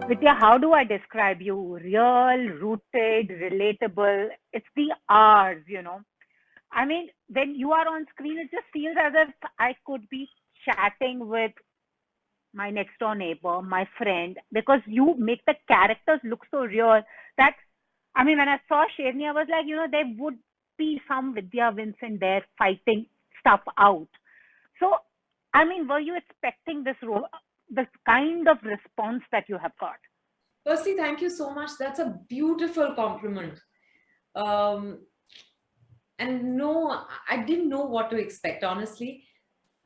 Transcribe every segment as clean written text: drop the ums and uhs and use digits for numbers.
Vidya, how do I describe you? Real, rooted, relatable. It's the R's. I mean, when you are on screen, it just feels as if I could be chatting with my next door neighbor, my friend, because you make the characters look so real that, I mean, when I saw Sherni, I was like, there would be some Vidya Vincent there fighting stuff out. So, I mean, were you expecting this role, the kind of response that you have got? Firstly, thank you so much. That's a beautiful compliment. Um, and no, I didn't know what to expect, honestly.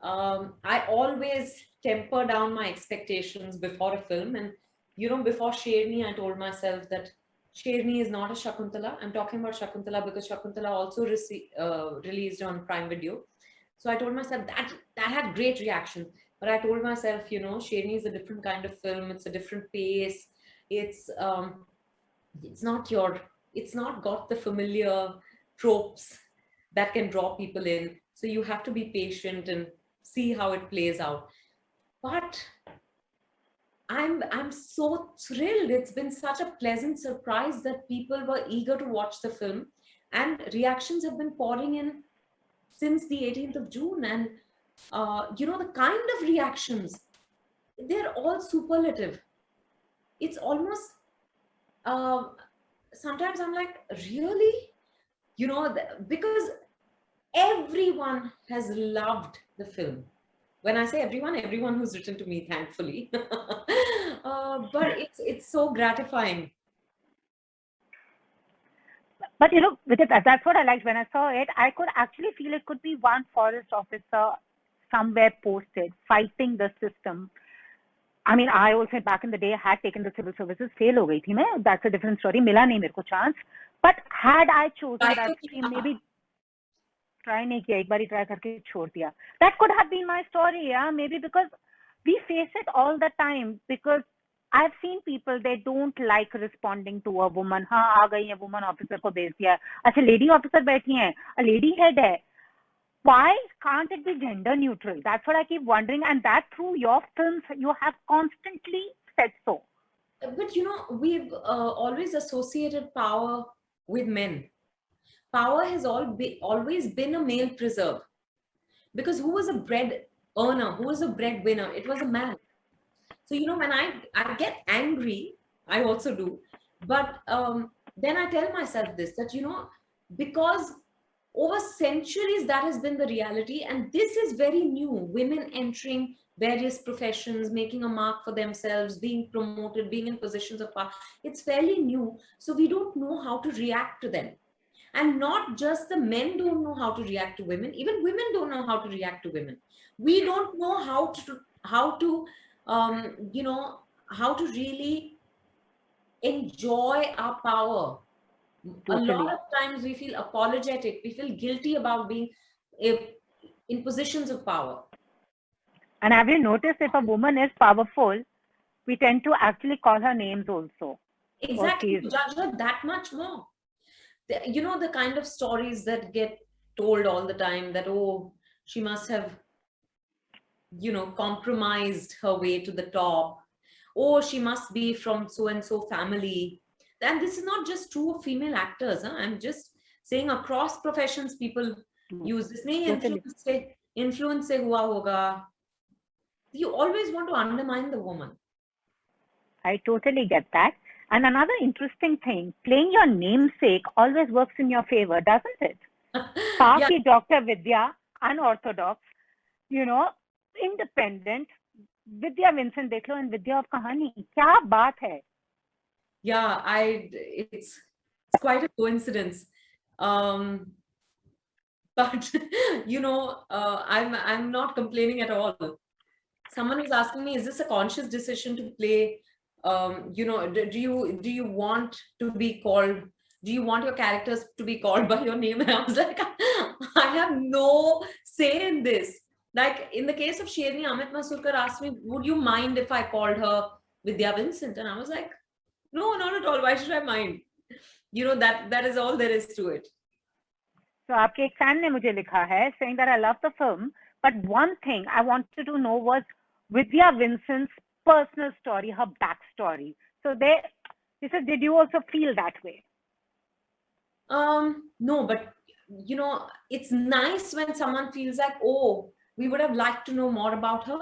I always temper down my expectations before a film. And, before Sherni, I told myself that Sherni is not a Shakuntala. I'm talking about Shakuntala because Shakuntala also released on Prime Video. So I told myself that had great reaction. But I told myself, Sherni is a different kind of film. It's a different pace. It's um, it's not your it's not got the familiar tropes that can draw people in, so you have to be patient and see how it plays out. But I'm so thrilled. It's been such a pleasant surprise that people were eager to watch the film, and reactions have been pouring in since the 18th of June. And the kind of reactions, they're all superlative. It's almost um sometimes I'm like, really? Because everyone has loved the film. When I say everyone, everyone who's written to me, thankfully. But it's so gratifying. But that's what I liked when I saw it. I could actually feel it could be one forest officer somewhere posted fighting the system. I mean, I also back in the day had taken the civil services, fail हो गई थी मैं. That's a different story. मिला नहीं मेरे को chance. But had I chosen Try that to stream, maybe try नहीं किया, एक बार ही try करके छोड़ दिया. That could have been my story, yeah. Maybe because we face it all the time. Because I've seen people, they don't like responding to a woman. हाँ आ गई है woman officer को भेज दिया. अच्छा lady officer बैठी है, a lady head है. Why can't it be gender neutral? That's what I keep wondering. And that through your films, you have constantly said so. but we've always associated power with men. Power has always been a male preserve, because who was a bread earner, who was a breadwinner? It was a man. So when I get angry, I also do. But then I tell myself this, that because over centuries that has been the reality, and this is very new. Women entering various professions, making a mark for themselves, being promoted, being in positions of power, it's fairly new. So we don't know how to react to them. And not just the men don't know how to react to women, even women don't know how to react to women. We don't know um, you know how to really enjoy our power. A lot Totally. of times we feel apologetic, we feel guilty about being i- in positions of power. And have you noticed if a woman is powerful, we tend to actually call her names also. Or Exactly, she's to judge her that much more. The kind of stories that get told all the time, that, oh, she must have compromised her way to the top. Oh, she must be from so and so family. And this is not just true of female actors. Huh? I'm just saying across professions, people use this. नहीं, totally. influence से हुआ होगा. You always want to undermine the woman. I totally get that. And another interesting thing, playing your namesake always works in your favor, doesn't it? Yeah, Paki Dr. Vidya, unorthodox, you know, independent. Vidya Vincent देख लो and Vidya of कहानी क्या बात है. yeah. It's quite a coincidence. Um, but I'm not complaining at all. Someone was asking me, is this a conscious decision to play, do you want to be called, do you want your characters to be called by your name? And I was like, I have no say in this. Like in the case of Sherni, Amit Masurkar asked me, would you mind if I called her Vidya Vincent? And I was like, no, not at all. Why should I mind? That is all there is to it. So आपके एक fan ने मुझे लिखा है saying that I love the film, but one thing I wanted to know was Vidya Vincent's personal story, her backstory. So he said, did you also feel that way? No, but it's nice when someone feels like, oh, we would have liked to know more about her.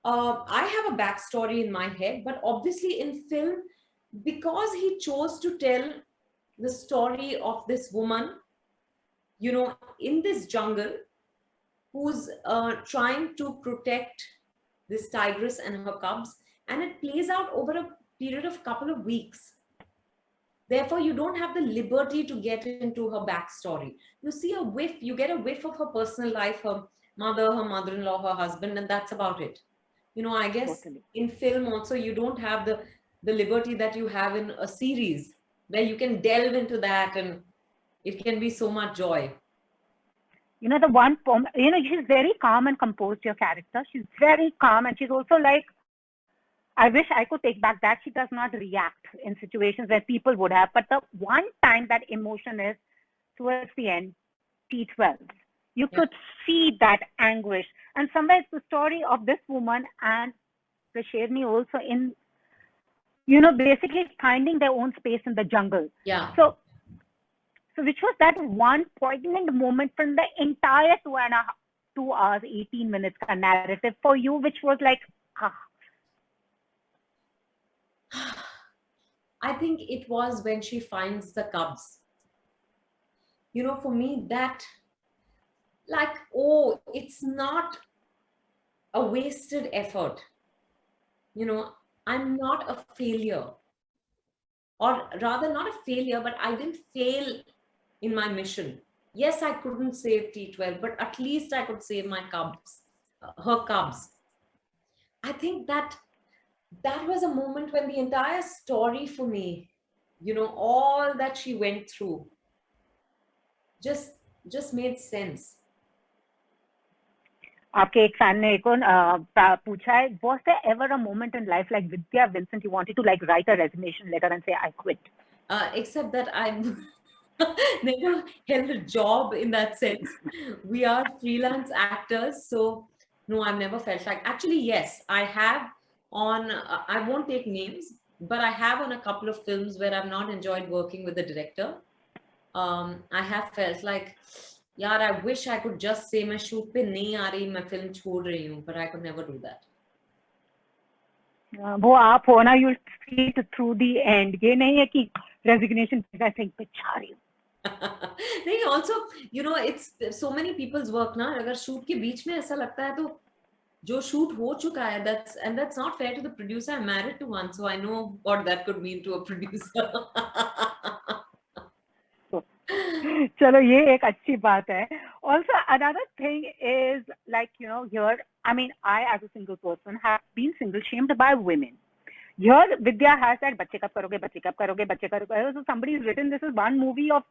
I have a backstory in my head, but obviously in film, because he chose to tell the story of this woman, in this jungle, who's trying to protect this tigress and her cubs, and it plays out over a period of couple of weeks. Therefore, you don't have the liberty to get into her backstory. You see a whiff, you get a whiff of her personal life, her mother, her mother-in-law, her husband, and that's about it. I guess Totally. in film also, you don't have the liberty that you have in a series where you can delve into that and it can be so much joy. The one poem, she's very calm and composed, your character. She's very calm, and she's also like, I wish I could take back that she does not react in situations where people would have. But the one time that emotion is towards the end, T12. You could see that anguish. And somewhere it's the story of this woman and the Sherni also in, basically finding their own space in the jungle. Yeah. So which was that one poignant moment from the entire 2 hours, 18 minutes narrative for you, which was like, I think it was when she finds the cubs. For me, that, like, oh, it's not a wasted effort. I'm not a failure. Or rather, not a failure, but I didn't fail in my mission. Yes, I couldn't save T12, but at least I could save my cubs, her cubs. I think that was a moment when the entire story for me, all that she went through just made sense. आपके एक fan ने एक और पूछा है, was there ever a moment in life like Vidya Vincent you wanted to like write a resignation letter and say I quit? Except that I've never held a job in that sense. We are freelance actors, so no, I've never felt like. Actually, yes, I have on. I won't take names, but I have on a couple of films where I've not enjoyed working with the director. I have felt like, यार, I wish I could just say मैं shoot पे नहीं आ रही, मैं film छोड़ रही हूँ, but I could never do that. वो आप हो ना, you'll see it through the end. ये नहीं है कि resignation पे think पे छा रही हूँ. नहीं, also, it's so many people's work ना. अगर shoot के बीच में ऐसा लगता है तो जो shoot हो चुका है, that's not fair to the producer. I'm married to one, so I know what that could mean to a producer. चलो ये एक अच्छी बात है. Also, another thing is like, here, I mean, I as a single person have been single shamed by women. Here, Vidya has that, बच्चे कब करोगे, बच्चे कब करोगे, बच्चे कब करोगे. So somebody has written, this is one movie of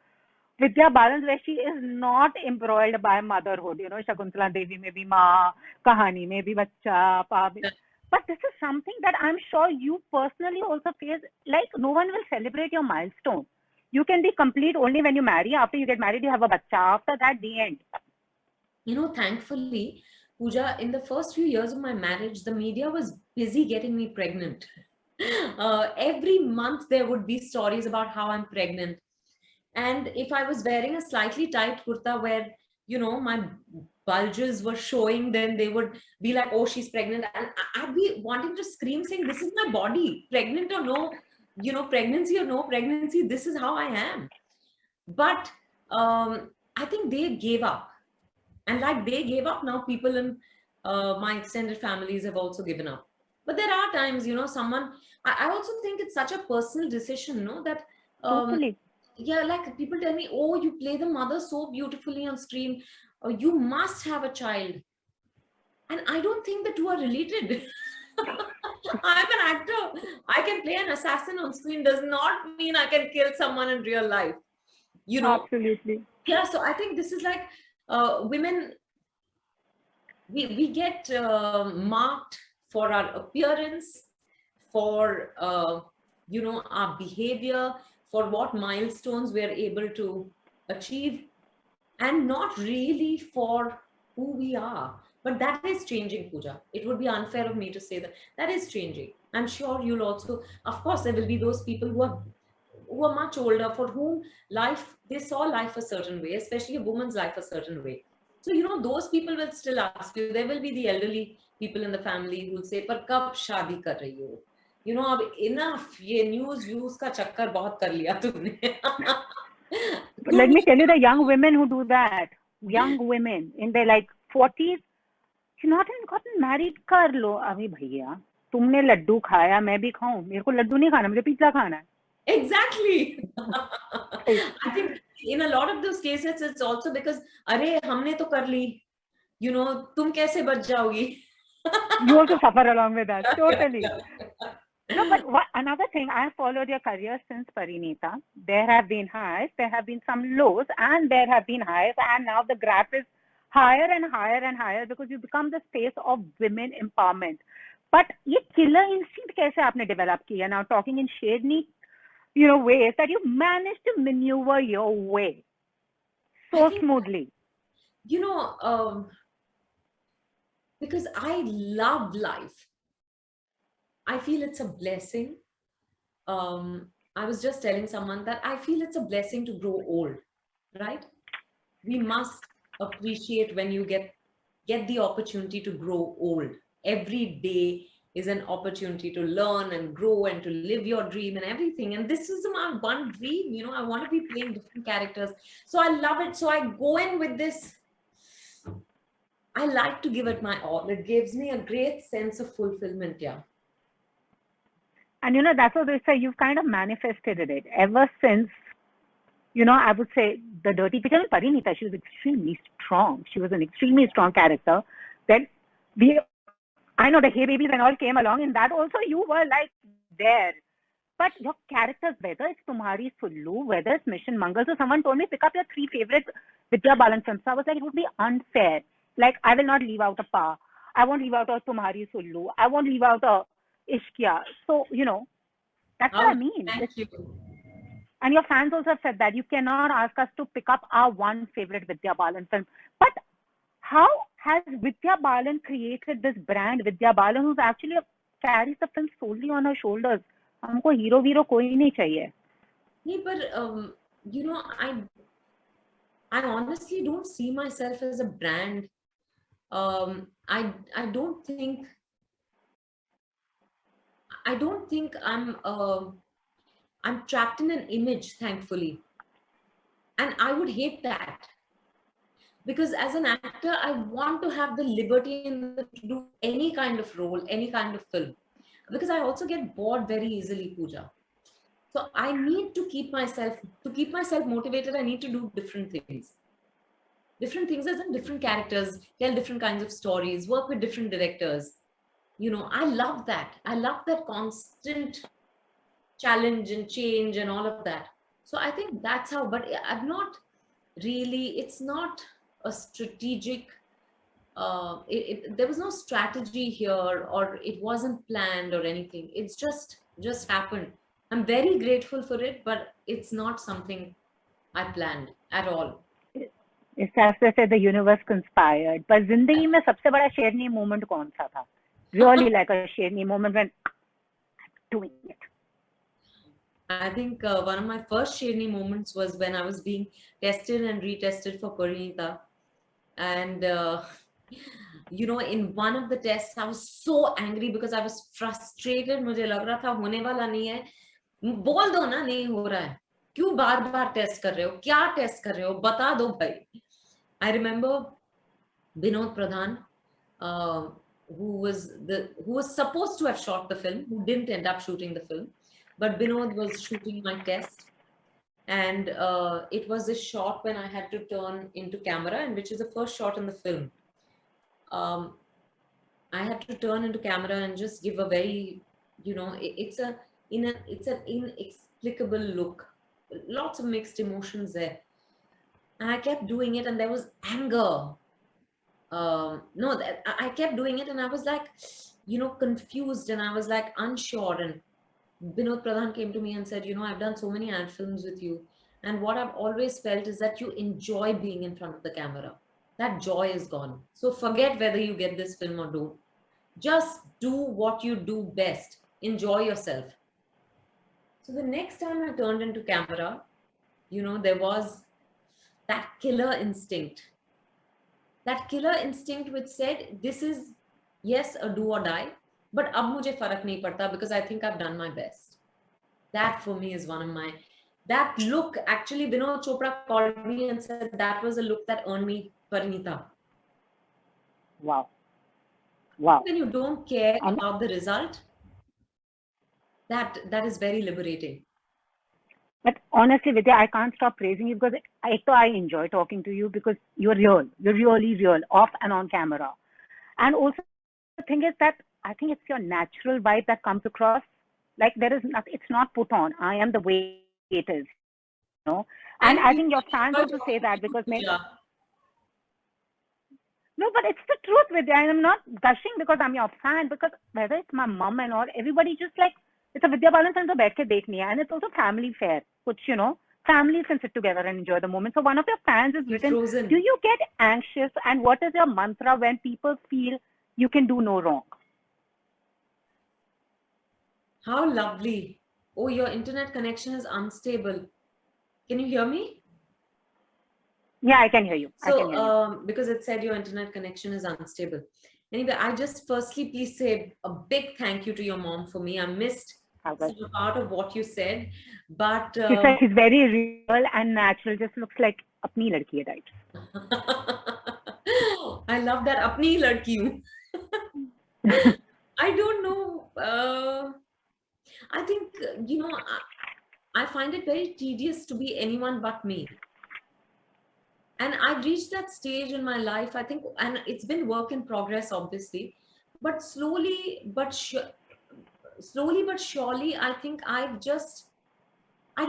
Vidya Balan's where she is not embroiled by motherhood. Shakuntala Devi में भी माँ, कहानी में भी बच्चा, but this is something that I'm sure you personally also face. Like, no one will celebrate your milestone. You can be complete only when you marry. After you get married, you have a bacha. After that, the end. Thankfully, Pooja, in the first few years of my marriage, the media was busy getting me pregnant. Every month there would be stories about how I'm pregnant. And if I was wearing a slightly tight kurta where, my bulges were showing, then they would be like, oh, she's pregnant. And I'd be wanting to scream saying, this is my body, pregnant or no, pregnancy or no pregnancy, this is how I am. But I think they gave up. And like they gave up, now people in my extended families have also given up. But there are times, someone, I also think it's such a personal decision, that Totally. Yeah, like people tell me, oh, you play the mother so beautifully on screen, you must have a child. And I don't think the two are related. I'm an actor. I can play an assassin on screen does not mean I can kill someone in real life. Absolutely. Yeah, so I think this is like women, we get marked for our appearance, for our behavior, for what milestones we are able to achieve, and not really for who we are. But that is changing, Pooja. It would be unfair of me to say that. That is changing. I'm sure you'll also, of course, there will be those people who are much older, for whom life, they saw life a certain way, especially a woman's life a certain way. So, those people will still ask you. There will be the elderly people in the family who will say, "Par kab shadi kar rahi ho?" अब enough, ये news views का चक्कर बहुत कर लिया तुमने. But let me tell you, the young women who do that, young women in their like 40s, she's not even gotten married. कर लो अभी भैया, तुमने लड्डू खाया, मैं भी खाऊं. मेरे को लड्डू नहीं खाना, मुझे पिज्जा खाना है. Exactly. I think in a lot of those cases, it's also because, अरे हमने तो कर ली, तुम कैसे बच जाओगी? You also suffer along with that, totally. No, but another thing, I have followed your career since Parinita. There have been highs, there have been some lows, and there have been highs, and now the graph is higher and higher and higher because you become the space of women empowerment. But ये killer instinct कैसे आपने develop किया? Now talking in shadny, ways that you managed to maneuver your way so smoothly. Because I love life. I feel it's a blessing. I was just telling someone that I feel it's a blessing to grow old, right? We must appreciate when you get the opportunity to grow old. Every day is an opportunity to learn and grow and to live your dream and everything. And this is my one dream, I want to be playing different characters. So I love it. So I go in with this. I like to give it my all. It gives me a great sense of fulfillment, yeah. And that's what they say, you've kind of manifested it ever since, I would say the Dirty Picture with Parinita, she was extremely strong. She was an extremely strong character. Then I know the Hey Babies and all came along, and that also you were like there. But your characters, whether it's Tumhari Sullu, whether it's Mission Mangal, so someone told me pick up your 3 favorite Vidya Balan films. So I was like, it would be unfair. Like, I will not leave out a Pa. I won't leave out a Tumhari Sullu. I won't leave out a Ishqiya. So, that's what I mean. Thank you. And your fans also have said that you cannot ask us to pick up our one favorite Vidya Balan film. But how has Vidya Balan created this brand, Vidya Balan, who's actually carries the film solely on her shoulders? हमको hero वीरो कोई नहीं चाहिए. नहीं, but I honestly don't see myself as a brand. I don't think I'm trapped in an image, thankfully. And I would hate that. Because as an actor, I want to have the liberty to do any kind of role, any kind of film. Because I also get bored very easily, Pooja. So I need to keep myself motivated. I need to do different things as in different characters, tell different kinds of stories, work with different directors. I love that. I love that constant challenge and change and all of that. So I think that's how, but I've not really, it's not a strategic, there was no strategy here, or it wasn't planned or anything. It's just happened. I'm very grateful for it, but it's not something I planned at all. इस तरह से the universe conspired. पर जिंदगी में सबसे बड़ा शेरनी moment कौन सा था? Really like a शेरनी moment when I'm doing it. I think one of my first Sherni moments was when I was being tested and retested for Parinita. And, in one of the tests, I was so angry because I was frustrated. मुझे लग रहा था होने वाला नहीं है. बोल दो ना नहीं हो रहा है. क्यों बार-बार टेस्ट कर रहे हो? क्या टेस्ट कर रहे हो? बता दो भाई. I remember Binod Pradhan, who was supposed to have shot the film, who didn't end up shooting the film. But Binod was shooting my test, and it was a shot when I had to turn into camera, and which is the first shot in the film. I had to turn into camera and just give a very, it's an inexplicable look, lots of mixed emotions there, and I kept doing it, and there was anger. I kept doing it, and I was like, confused, and I was like unsure, and Binod Pradhan came to me and said, I've done so many ad films with you. And what I've always felt is that you enjoy being in front of the camera. that joy is gone. So forget whether you get this film or don't. Just do what you do best. Enjoy yourself. So the next time I turned into camera, there was that killer instinct. That killer instinct which said, this is, yes, a do or die, but ab mujhe farak nahi padta because I think I've done my best. That for me is one of my, that look, actually, Vinod Chopra called me and said that was a look that earned me Parinita. Wow. Wow. When you don't care And about the result, that is very liberating. but honestly, Vidya, I can't stop praising you because I enjoy talking to you because you're real. You're really real, off and on camera. And also, the thing is that I think it's your natural vibe that comes across. Like there is not, it's not put on. I am the way it is, And I think your Thank you. fans also I say enjoy that talking because to you, Pooja. no, but it's the truth, Vidya. I'm not gushing because I'm your fan. Because whether it's my mom and all, everybody just like it's a Vidya Balan film to बैठ के देखनी है, and it's also family fair. Which families can sit together and enjoy the moment. So one of your fans has You're written, frozen. "Do you get anxious? And what is your mantra when people feel you can do no wrong?" How lovely. Oh, your internet connection is unstable. Can you hear me? Yeah, I can hear you. I can So, hear you. because it said your internet connection is unstable. Anyway, I just firstly, please say a big thank you to your mom for me. I missed Well, some part of what you said, but she said she's very real and natural. Just looks like अपनी लड़की है, right? I love that. Apni ladki hu. I don't know. I think, I find it very tedious to be anyone but me. And I've reached that stage in my life, I think, and it's been work in progress, obviously, but slowly but surely, I think I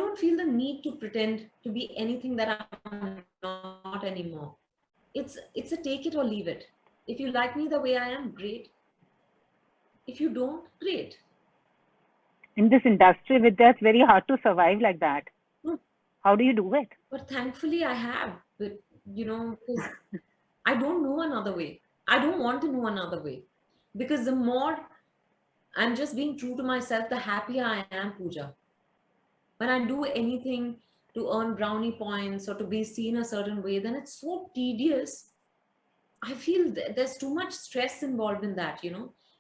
don't feel the need to pretend to be anything that I'm not anymore. It's a take it or leave it. If you like me the way I am, great. If you don't, great. In this industry, with that, it's very hard to survive like that. Hmm. How do you do it? But thankfully, I have. But because I don't know another way. I don't want to know another way. Because the more I'm just being true to myself, the happier I am, Pooja. When I do anything to earn brownie points or to be seen a certain way, then it's so tedious. I feel there's too much stress involved in that.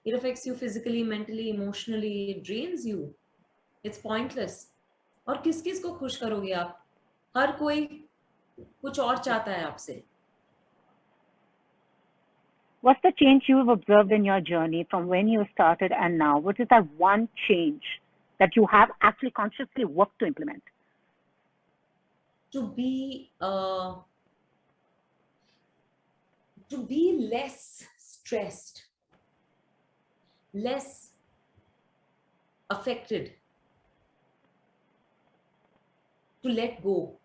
It affects you physically, mentally, emotionally, it drains you. It's pointless. और किस किस को खुश करोगे आप? हर कोई कुछ और चाहता है आपसे. What's the change you've observed in your journey from when you started and now? What is that one change that you have actually consciously worked to implement? To be less stressed, less affected, to let go.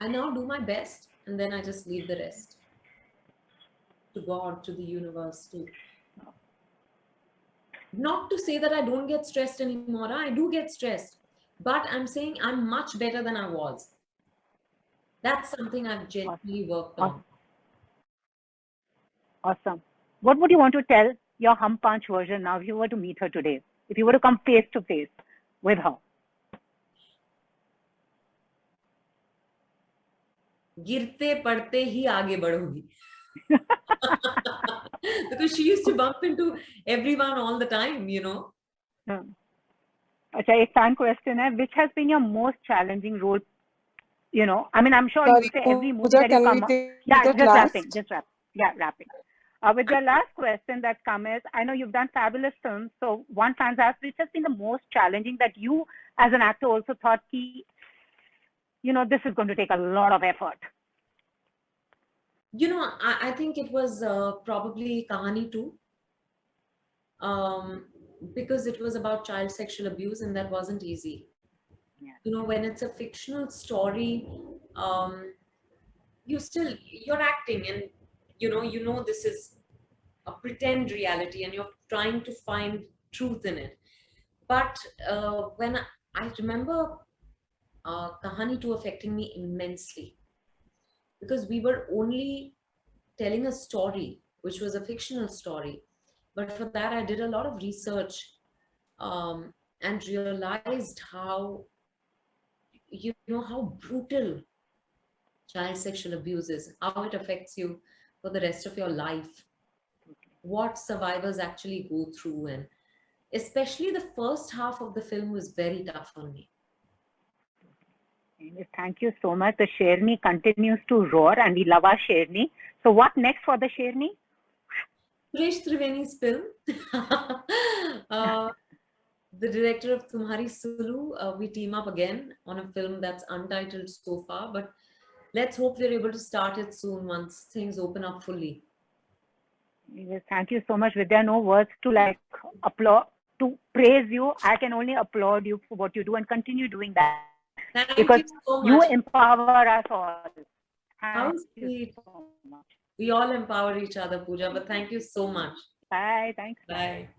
I now do my best and then I just leave the rest to God, to the universe, to not to say that I don't get stressed anymore. I do get stressed, but I'm saying I'm much better than I was. That's something I've genuinely worked on. Awesome. What would you want to tell your Hum Punch version now if you were to meet her today? If you were to come face to face with her? गिरते पड़ते ही आगे बढ़ोगी. Because she used to bump into everyone all the time. अच्छा, एक fan question है. Which has been your most challenging role? I mean, I'm sure Sorry, you say every movie Pooja, that you can we come. take Yeah, it just wrapping. last? Just wrap. Yeah, wrapping. With your last question that come is, I know you've done fabulous films. So one fan asked, which has been the most challenging that you, as an actor, also thought, this is going to take a lot of effort. I think it was probably Kahani 2, because it was about child sexual abuse and that wasn't easy. Yeah. When it's a fictional story, um, you're acting and this is a pretend reality and you're trying to find truth in it. But when I remember Kahani 2 affecting me immensely. because we were only telling a story, which was a fictional story. But for that, I did a lot of research, and realized how brutal child sexual abuse is, how it affects you for the rest of your life, what survivors actually go through. And especially the first half of the film was very tough on me. Thank you so much. The Sherni continues to roar, and we love our Sherni. So, what next for the Sherni? Suresh Triveni's film. uh, the director of Tumhari Sulu, we team up again on a film that's untitled so far, but let's hope we're able to start it soon once things open up fully. Yes, thank you so much, Vidya. No words to applaud, to praise you. I can only applaud you for what you do and continue doing that. Thank Because you so you much. empower us all. How Thank you sweet. so much. We all empower each other, Pooja, but thank you so much. Bye. Thanks. Bye.